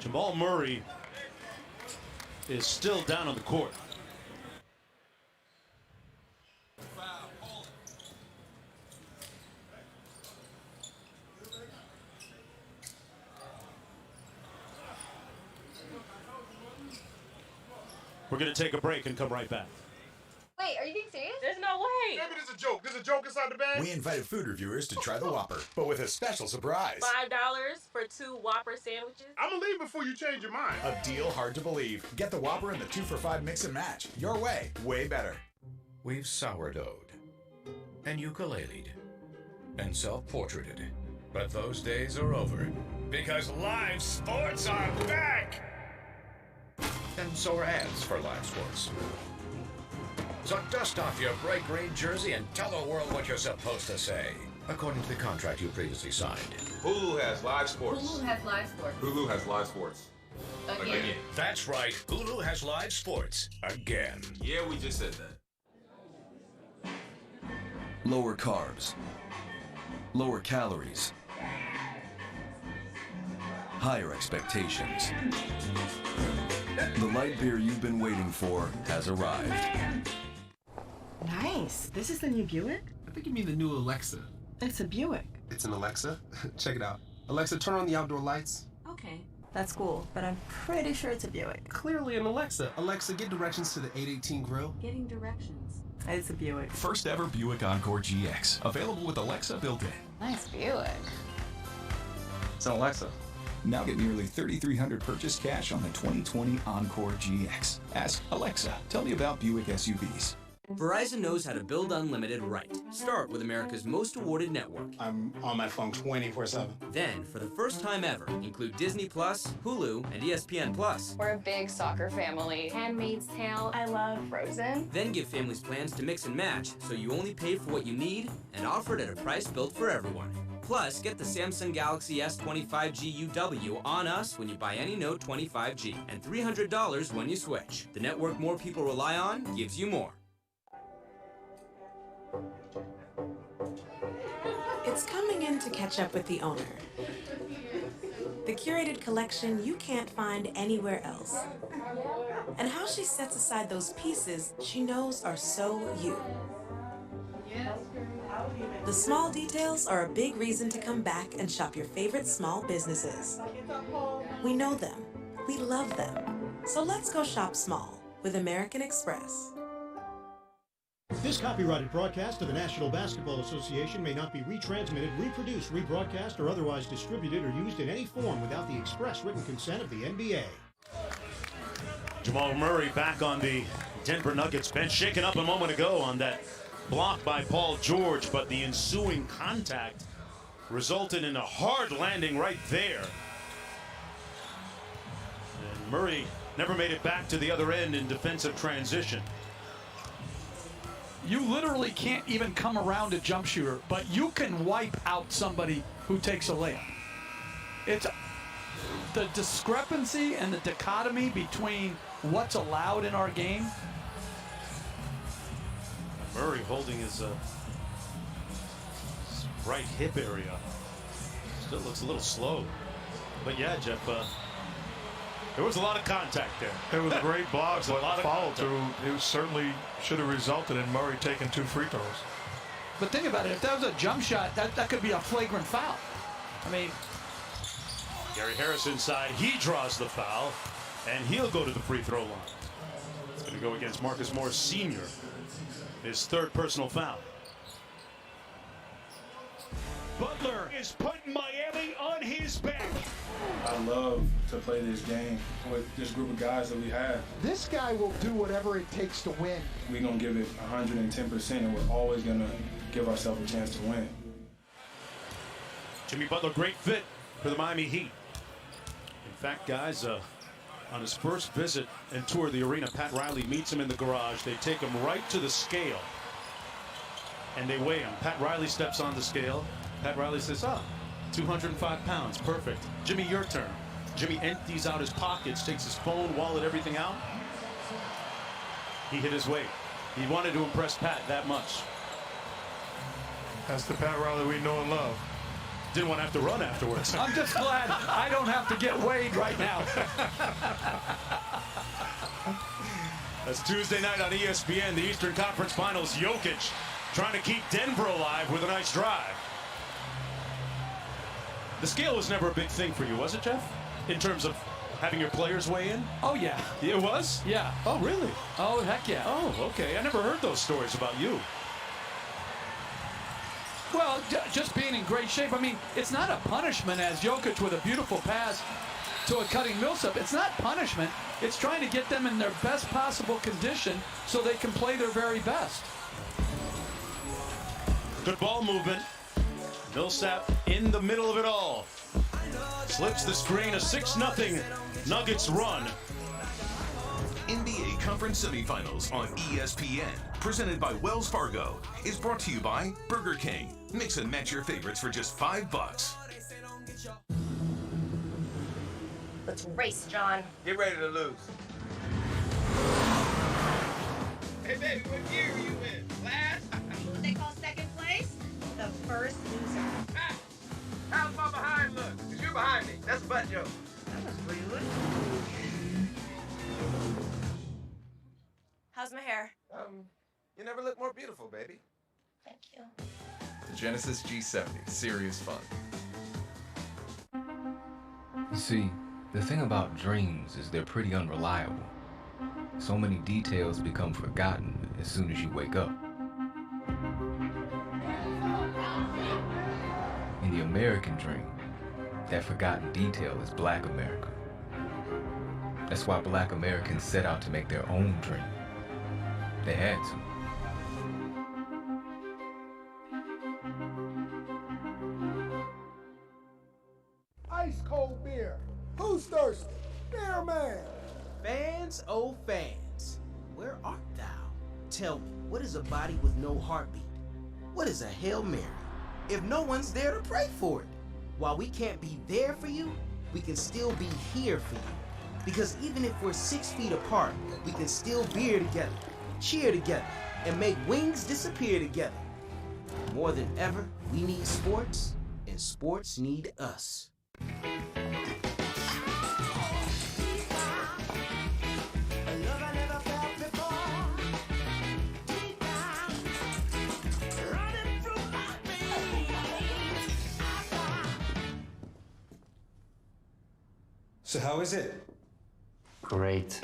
Jamal Murray is still down on the court. We're going to take a break and come right back. Wait, are you being serious? There's no way. Maybe there's a joke. There's a joke inside the bag. We invited food reviewers to try the Whopper, but with a special surprise. $5 for 2 Whopper sandwiches. I'm gonna leave before you change your mind. A deal hard to believe. Get the Whopper and the 2 for $5 mix and match. Your way, way better. We've sourdough'd and ukuleled and self-portraited. But those days are over because live sports are back! And so are ads for live sports. So dust off your bright green jersey and tell the world what you're supposed to say, according to the contract you previously signed. Hulu has live sports. Hulu has live sports. Hulu has live sports. Again. That's right, Hulu has live sports again. Yeah, we just said that. Lower carbs, lower calories, higher expectations. The light beer you've been waiting for has arrived. Nice. This is the new Buick? I think you mean the new Alexa. It's a Buick. It's an Alexa? Check it out. Alexa, turn on the outdoor lights. Okay. That's cool, but I'm pretty sure it's a Buick. Clearly an Alexa. Alexa, get directions to the 818 grill. Getting directions. It's a Buick. First ever Buick Encore GX. Available with Alexa built in. Nice Buick. It's an Alexa. Now get nearly $3,300 purchase cash on the 2020 Encore GX. Ask Alexa, tell me about Buick SUVs. Verizon knows how to build unlimited right. Start with America's most awarded network. I'm on my phone 24/7. Then, for the first time ever, include Disney Plus, Hulu, and ESPN Plus. We're a big soccer family. Handmaid's Tale. I love Frozen. Then give families plans to mix and match, so you only pay for what you need and offer it at a price built for everyone. Plus, get the Samsung Galaxy S25G UW on us when you buy any Note 25G, and $300 when you switch. The network more people rely on gives you more. It's coming in to catch up with the owner. The curated collection you can't find anywhere else. And how she sets aside those pieces she knows are so you. The small details are a big reason to come back and shop your favorite small businesses. We know them. We love them. So let's go shop small with American Express. This copyrighted broadcast of the National Basketball Association may not be retransmitted, reproduced, rebroadcast, or otherwise distributed or used in any form without the express written consent of the NBA. Jamal Murray back on the Denver Nuggets bench, shaken up a moment ago on that block by Paul George, but the ensuing contact resulted in a hard landing right there. And Murray never made it back to the other end in defensive transition. You literally can't even come around a jump shooter, but you can wipe out somebody who takes a layup. It's the discrepancy and the dichotomy between what's allowed in our game. Murray holding his right hip area. Still looks a little slow. But yeah, Jeff, there was a lot of contact there. It was a great block, but a lot of follow contact. through. It certainly should have resulted in Murray taking 2 free throws. But think about it, if that was a jump shot, that could be a flagrant foul. I mean, Gary Harris inside, he draws the foul, and he'll go to the free throw line. It's going to go against Marcus Morris Sr., his 3rd personal foul. Butler is putting Miami on his back. I love to play this game with this group of guys that we have. This guy will do whatever it takes to win. We're going to give it 110%, and we're always going to give ourselves a chance to win. Jimmy Butler, great fit for the Miami Heat. In fact, guys, on his first visit and tour of the arena, Pat Riley meets him in the garage. They take him right to the scale, and they weigh him. Pat Riley steps on the scale. Pat Riley says, 205 pounds, perfect. Jimmy, your turn. Jimmy empties out his pockets, takes his phone, wallet, everything out. He hit his weight. He wanted to impress Pat that much. That's the Pat Riley we know and love. Didn't want to have to run afterwards. I'm just glad I don't have to get weighed right now. That's Tuesday night on ESPN, the Eastern Conference Finals. Jokic trying to keep Denver alive with a nice drive. The scale was never a big thing for you, was it, Jeff? In terms of having your players weigh in? Oh, yeah. It was? Yeah. Oh, really? Oh, heck yeah. Oh, okay. I never heard those stories about you. Well, just being in great shape. I mean, it's not a punishment as Jokic with a beautiful pass to a cutting Millsap. It's not punishment. It's trying to get them in their best possible condition so they can play their very best. Good ball movement. Millsap in the middle of it all. Slips the screen, a 6-0 Nuggets run. NBA Conference Semifinals on ESPN, presented by Wells Fargo, is brought to you by Burger King. Mix and match your favorites for just $5. Let's race, John. Get ready to lose. Hey, baby, what year were you in? Last? What they call second place? The first loser. Ah, how's my behind look? Because you're behind me. That's a butt joke. That was rude. How's my hair? You never look more beautiful, baby. Thank you. The Genesis G70, serious fun. You see, the thing about dreams is they're pretty unreliable. So many details become forgotten as soon as you wake up. In the American dream, that forgotten detail is Black America. That's why Black Americans set out to make their own dream. They had to. Ice cold beer. Who's thirsty? Beer man. Fans, oh fans, where art thou? Tell me, what is a body with no heartbeat? What is a Hail Mary? If no one's there to pray for it. While we can't be there for you, we can still be here for you. Because even if we're 6 feet apart, we can still be here together, cheer together, and make wings disappear together. More than ever, we need sports, and sports need us. So how is it? Great.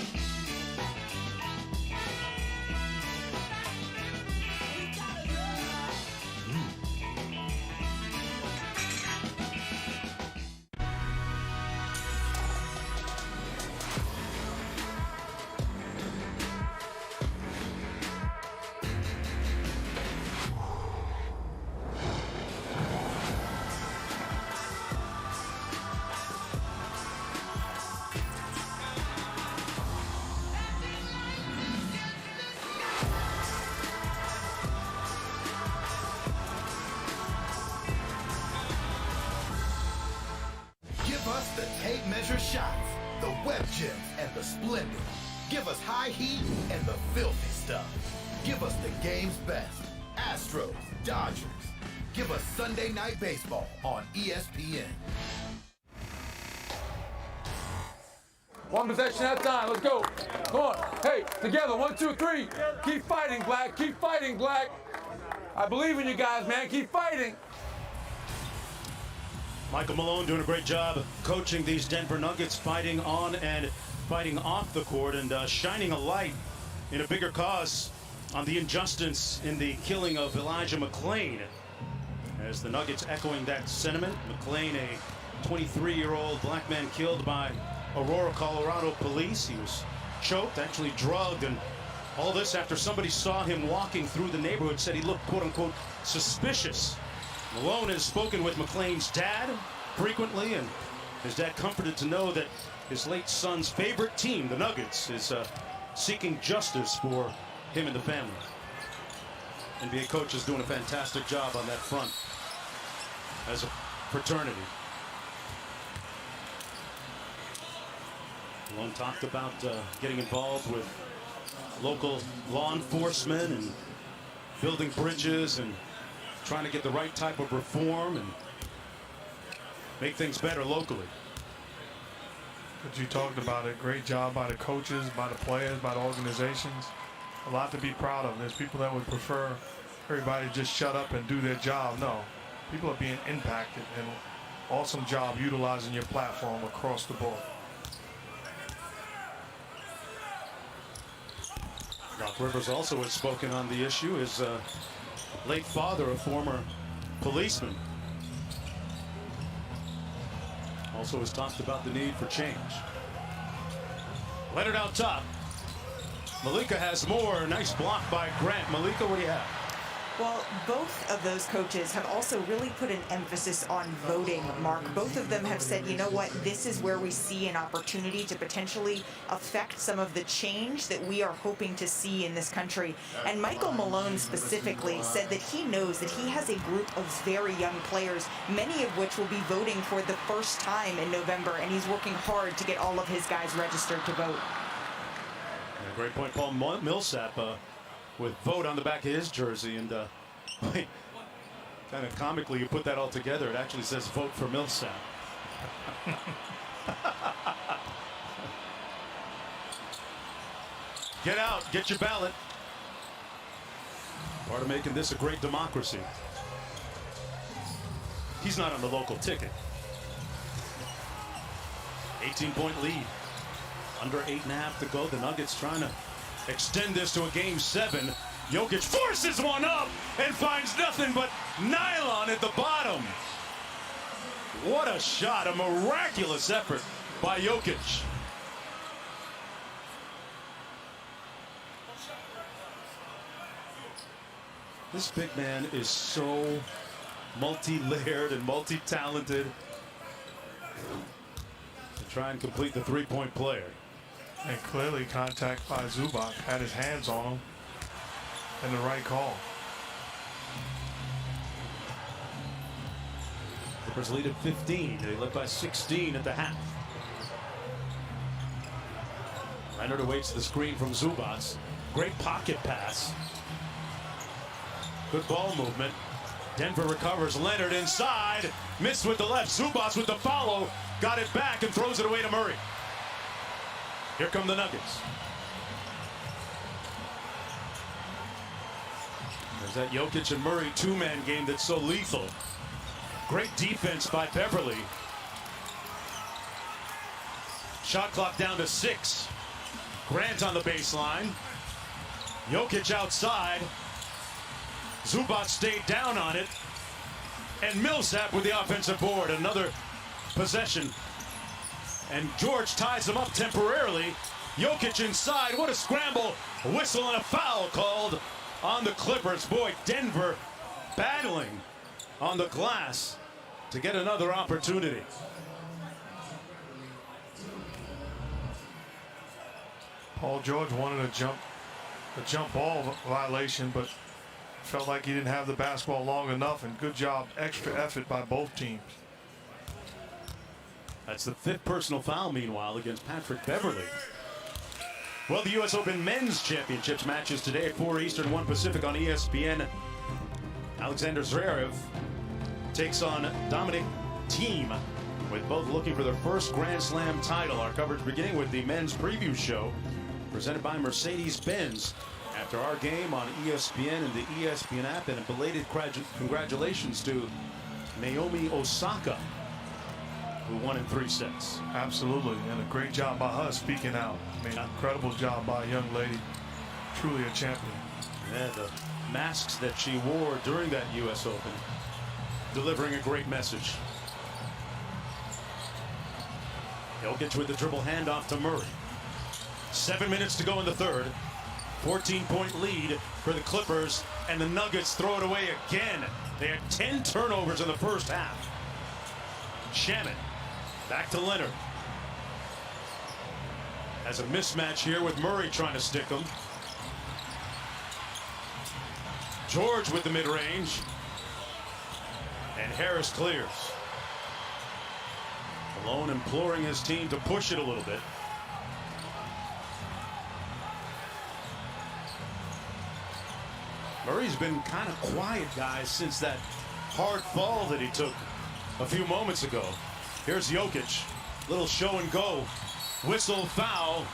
Give us the tape measure shots, the web gems, and the splendor. Give us high heat and the filthy stuff. Give us the game's best. Astros, Dodgers. Give us Sunday Night Baseball on ESPN. One possession at a time. Let's go. Come on. Hey, together. 1, 2, 3. Keep fighting, Black. Keep fighting, Black. I believe in you guys, man. Keep fighting. Michael Malone doing a great job coaching these Denver Nuggets, fighting on and fighting off the court, and shining a light in a bigger cause on the injustice in the killing of Elijah McClain. As the Nuggets echoing that sentiment, McClain, a 23-year-old black man killed by Aurora, Colorado police. He was choked, actually drugged, and all this after somebody saw him walking through the neighborhood, said he looked, quote-unquote, suspicious. Malone has spoken with McClain's dad frequently, and his dad comforted to know that his late son's favorite team, the Nuggets, is seeking justice for him and the family. NBA coach is doing a fantastic job on that front as a fraternity. Malone talked about getting involved with local law enforcement and building bridges and trying to get the right type of reform, and make things better locally. But you talked about it. Great job by the coaches, by the players, by the organizations. A lot to be proud of. There's people that would prefer everybody just shut up and do their job. No, people are being impacted, and awesome job utilizing your platform across the board. Doc Rivers also has spoken on the issue. His late father, a former policeman, also has talked about the need for change. Leonard out top. Malika has more. Nice block by Grant. Malika, what do you have? Well, both of those coaches have also really put an emphasis on voting, Mark. Both of them have said, you know what, this is where we see an opportunity to potentially affect some of the change that we are hoping to see in this country. And Michael Malone specifically said that he knows that he has a group of very young players, many of which will be voting for the first time in November, and he's working hard to get all of his guys registered to vote. Yeah, great point. Paul Millsap with vote on the back of his jersey, and kind of comically you put that all together, it actually says vote for Millsap. Get out, get your ballot. Part of making this a great democracy. He's not on the local ticket. 18-point lead. Under 8.5 to go. The Nuggets trying to extend this to a game 7. Jokic forces one up and finds nothing but nylon at the bottom. What a shot. A miraculous effort by Jokic. This big man is so multi-layered and multi-talented. To try and complete the three-point player. And clearly contact by Zubac had his hands on him, and the right call. Clippers lead at 15. They led by 16 at the half. Leonard awaits the screen from Zubac. Great pocket pass. Good ball movement. Denver recovers. Leonard inside. Missed with the left. Zubac with the follow. Got it back and throws it away to Murray. Here come the Nuggets. There's that Jokic and Murray two-man game that's so lethal. Great defense by Beverly. Shot clock down to 6. Grant on the baseline. Jokic outside. Zubac stayed down on it. And Millsap with the offensive board. Another possession. And George ties him up temporarily. Jokic inside. What a scramble. A whistle and a foul called on the Clippers. Boy, Denver battling on the glass to get another opportunity. Paul George wanted a jump ball violation, but felt like he didn't have the basketball long enough, and good job, extra effort by both teams. That's the 5th personal foul, meanwhile, against Patrick Beverly. Well, the U.S. Open Men's Championships matches today at 4 Eastern, 1 Pacific on ESPN. Alexander Zverev takes on Dominic Thiem, with both looking for their first Grand Slam title. Our coverage beginning with the men's preview show presented by Mercedes-Benz. After our game on ESPN and the ESPN app, and a belated congratulations to Naomi Osaka, who won in 3 sets. Absolutely, and a great job by her speaking out. I mean, incredible job by a young lady. Truly a champion. Yeah, the masks that she wore during that U.S. Open, delivering a great message. Jokic with the dribble handoff to Murray. 7 minutes to go in the third. 14-point lead for the Clippers, and the Nuggets throw it away again. They had 10 turnovers in the first half. Shannon back to Leonard. Has a mismatch here with Murray trying to stick him. George with the mid-range. And Harris clears. Malone imploring his team to push it a little bit. Murray's been kind of quiet, guys, since that hard fall that he took a few moments ago. Here's Jokic. Little show and go. Whistle foul.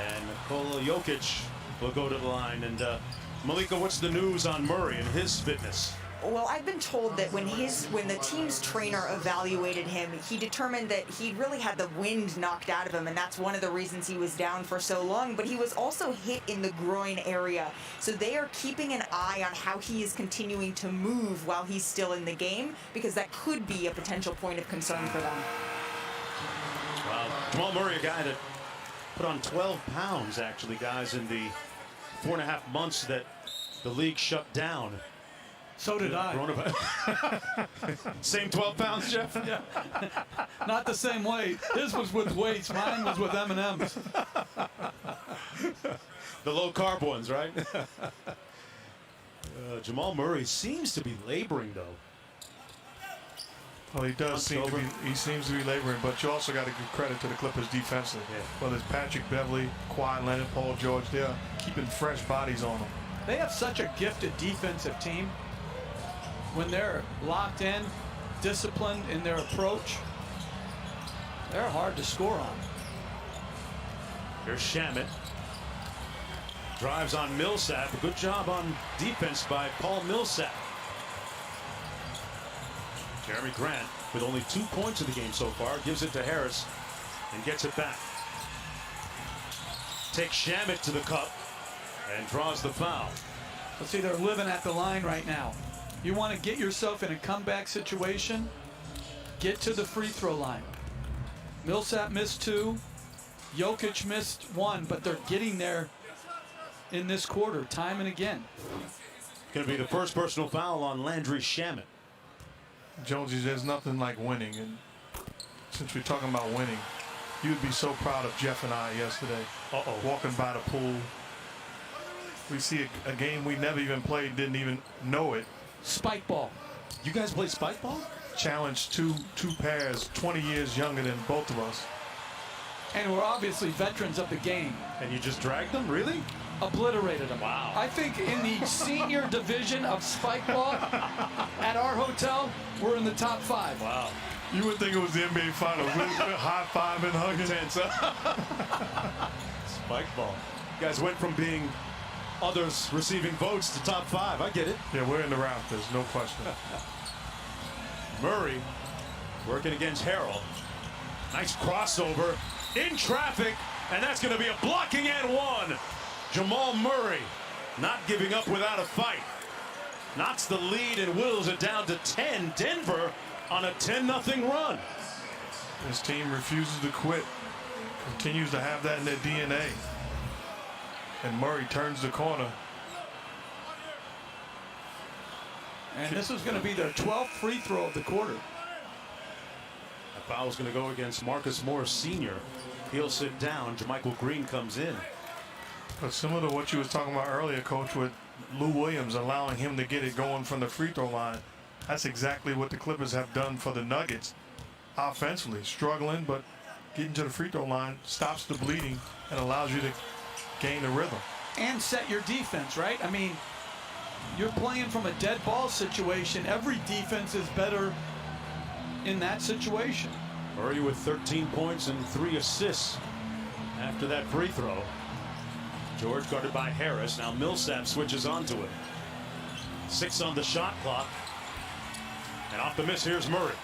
And Nikola Jokic will go to the line. And Malika, what's the news on Murray and his fitness? Well, I've been told that when the team's trainer evaluated him, he determined that he really had the wind knocked out of him, and that's one of the reasons he was down for so long. But he was also hit in the groin area. So they are keeping an eye on how he is continuing to move while he's still in the game, because that could be a potential point of concern for them. Wow. Jamal Murray, a guy that put on 12 pounds, actually, guys, in the 4.5 months that the league shut down. So did I. Same 12 pounds, Jeff? Yeah. Not the same weight. His was with weights. Mine was with M&Ms. The low-carb ones, right? Jamal Murray seems to be laboring, though. Well, he does seem to be. He seems to be laboring, but you also got to give credit to the Clippers defensively. Yeah. Whether it's Patrick Beverley, Kawhi Leonard, Paul George, they're keeping fresh bodies on them. They have such a gifted defensive team. When they're locked in, disciplined in their approach, they're hard to score on. Here's Shamet. Drives on Millsap. A good job on defense by Paul Millsap. Jeremy Grant, with only 2 points in the game so far, gives it to Harris and gets it back. Takes Shamet to the cup and draws the foul. Let's see, they're living at the line right now. You want to get yourself in a comeback situation, get to the free throw line. Millsap missed 2, Jokic missed 1, but they're getting there in this quarter time and again. Going to be the first personal foul on Landry Shamet. Jonesy, there's nothing like winning, and since we're talking about winning, you would be so proud of Jeff and I yesterday. Walking by the pool. We see a game we never even played, didn't even know it. Spike ball. You guys play spike ball? Challenged two pairs 20 years younger than both of us. And we're obviously veterans of the game. And you just dragged them, really? Obliterated them. Wow. I think in the senior division of spike ball at our hotel, we're in the top 5. Wow. You would think it was the NBA Finals. High five and hugging. Spike ball. You guys went from being others receiving votes to top 5. I get it. Yeah, we're in the rafters, no question. Murray working against Harrell. Nice crossover in traffic, and that's going to be a blocking and one. Jamal Murray not giving up without a fight. Knocks the lead and whittles it down to 10. Denver on a 10-0 run. This team refuses to quit. Continues to have that in their DNA. And Murray turns the corner. And this is going to be their 12th free throw of the quarter. That foul's going to go against Marcus Morris Sr. He'll sit down. JaMychal Green comes in. But similar to what you was talking about earlier, Coach, with Lou Williams allowing him to get it going from the free throw line, that's exactly what the Clippers have done for the Nuggets. Offensively, struggling, but getting to the free throw line stops the bleeding and allows you to gain the rhythm. And set your defense, right? I mean, you're playing from a dead ball situation. Every defense is better in that situation. Murray with 13 points and 3 assists after that free throw. George guarded by Harris. Now Millsap switches onto it. 6 on the shot clock. And off the miss, here's Murray.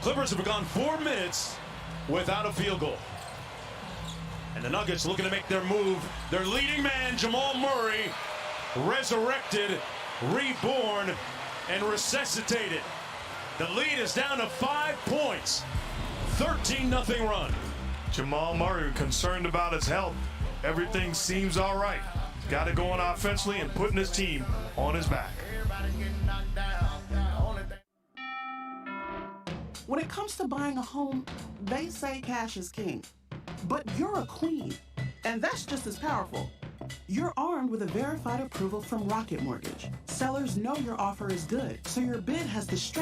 Clippers have gone 4 minutes without a field goal. And the Nuggets looking to make their move. Their leading man, Jamal Murray, resurrected, reborn, and resuscitated. The lead is down to 5 points. 13-0 run. Jamal Murray concerned about his health. Everything seems all right. Got it going offensively and putting his team on his back. When it comes to buying a home, they say cash is king. But you're a queen, and that's just as powerful. You're armed with a verified approval from Rocket Mortgage. Sellers know your offer is good, so your bid has the strength